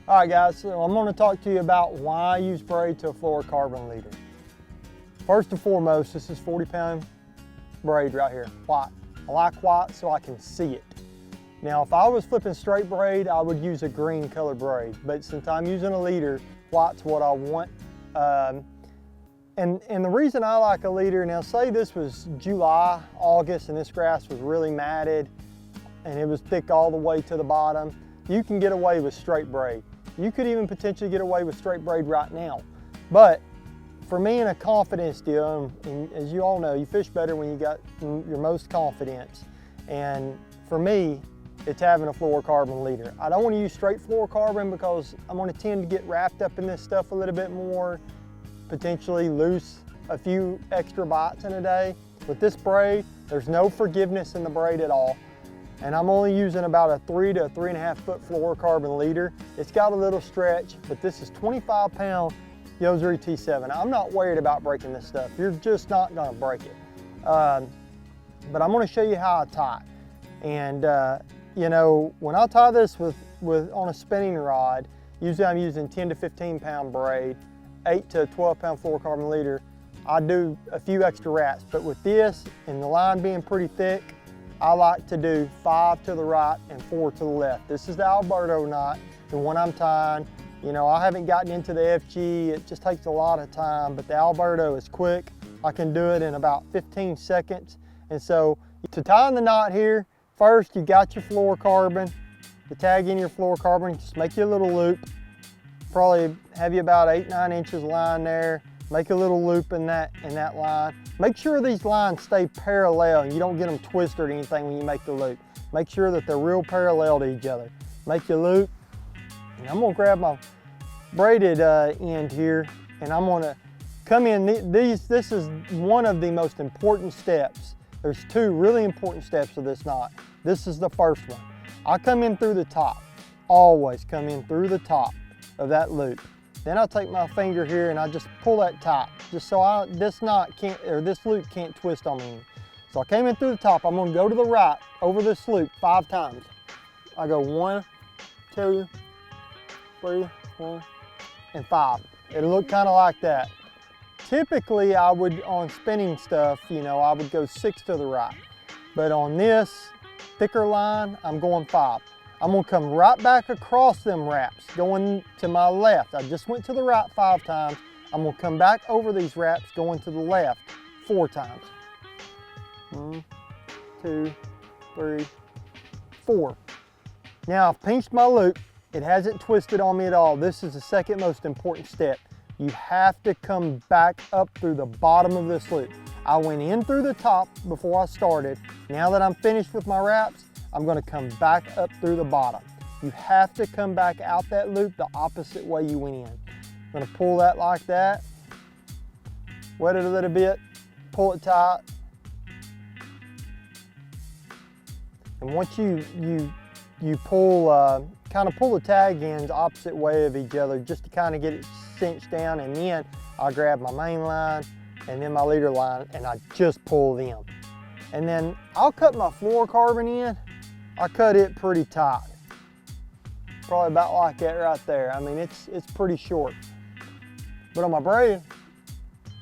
All right guys, so I'm gonna talk to you about why I use braid to a fluorocarbon leader. First and foremost, this is 40-pound braid right here, white. I like white so I can see it. Now, if I was flipping straight braid, I would use a green colored braid, but since I'm using a leader, white's what I want. And the reason I like a leader, now say this was July, August, and this grass was really matted, and it was thick all the way to the bottom, you can get away with straight braid. You could even potentially get away with straight braid right now. But for me, in a confidence deal, and as you all know, you fish better when you got your most confidence. And for me, it's having a fluorocarbon leader. I don't want to use straight fluorocarbon because I'm going to tend to get wrapped up in this stuff a little bit more, potentially lose a few extra bites in a day. With this braid, there's no forgiveness in the braid at all. And I'm only using about a 3 to 3.5 foot fluorocarbon leader. It's got a little stretch, but this is 25-pound Yozuri T7. I'm not worried about breaking this stuff. You're just not gonna break it. But I'm gonna show you how I tie. And you know, when I tie this on a spinning rod, usually I'm using 10 to 15-pound braid, 8 to 12-pound fluorocarbon leader. I do a few extra wraps, but with this and the line being pretty thick, I like to do 5 to the right and 4 to the left. This is the Alberto knot, the one I'm tying. You know, I haven't gotten into the FG, it just takes a lot of time, but the Alberto is quick. I can do it in about 15 seconds. And so to tie in the knot here, first you got your fluorocarbon. To tag in your fluorocarbon, just make you a little loop. Probably have you about 8-9 inches line there. Make a little loop in that line. Make sure these lines stay parallel and you don't get them twisted or anything when you make the loop. Make sure that they're real parallel to each other. Make your loop. And I'm gonna grab my braided end here and I'm gonna come in. This is one of the most important steps. There's 2 really important steps of this knot. This is the first one. I come in through the top. Always come in through the top of that loop. Then I'll take my finger here and I just pull that tight, just so this loop can't twist on me. So I came in through the top. I'm gonna go to the right over this loop 5 times. I go 1, 2, 3, 4, and 5. It'll look kind of like that. Typically, I would, on spinning stuff, you know, I would go 6 to the right. But on this thicker line, I'm going 5. I'm gonna come right back across them wraps, going to my left. I just went to the right 5 times. I'm gonna come back over these wraps, going to the left 4 times. 1, 2, 3, 4. Now I've pinched my loop. It hasn't twisted on me at all. This is the second most important step. You have to come back up through the bottom of this loop. I went in through the top before I started. Now that I'm finished with my wraps, I'm gonna come back up through the bottom. You have to come back out that loop the opposite way you went in. I'm gonna pull that like that, wet it a little bit, pull it tight. And once you pull, kind of pull the tag ends opposite way of each other just to kind of get it cinched down, and then I grab my main line and then my leader line and I just pull them. And then I'll cut my fluorocarbon in. I cut it pretty tight, probably about like that right there. I mean, it's pretty short. But on my braid,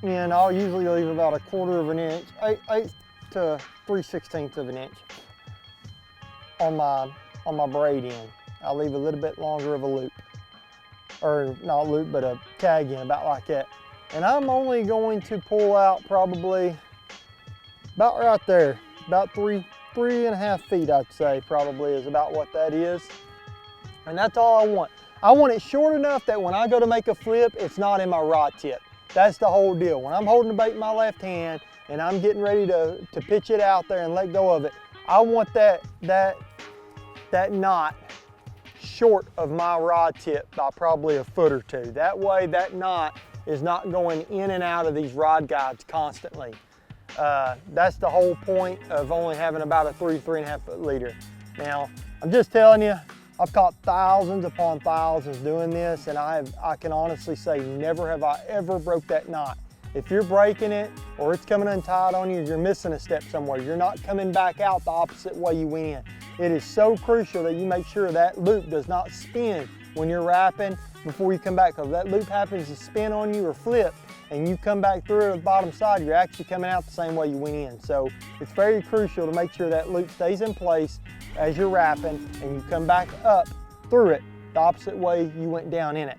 and I'll usually leave about 1/4 inch, 8 to 3/16 of an inch on my braid end. I'll leave a little bit longer of a loop, or not a loop, but a tag in, about like that. And I'm only going to pull out probably about right there, about 3.5 feet, I'd say probably is about what that is. And that's all I want. I want it short enough that when I go to make a flip, it's not in my rod tip. That's the whole deal. When I'm holding the bait in my left hand and I'm getting ready to pitch it out there and let go of it, I want that knot short of my rod tip by probably 1 foot or 2. That way that knot is not going in and out of these rod guides constantly. That's the whole point of only having about a 3.5 foot leader. Now, I'm just telling you, I've caught thousands upon thousands doing this, and I can honestly say never have I ever broke that knot. If you're breaking it or it's coming untied on you, you're missing a step somewhere. You're not coming back out the opposite way you went in. It is so crucial that you make sure that loop does not spin when you're wrapping before you come back, because if that loop happens to spin on you or flip and you come back through the bottom side, you're actually coming out the same way you went in. So it's very crucial to make sure that loop stays in place as you're wrapping and you come back up through it the opposite way you went down in it.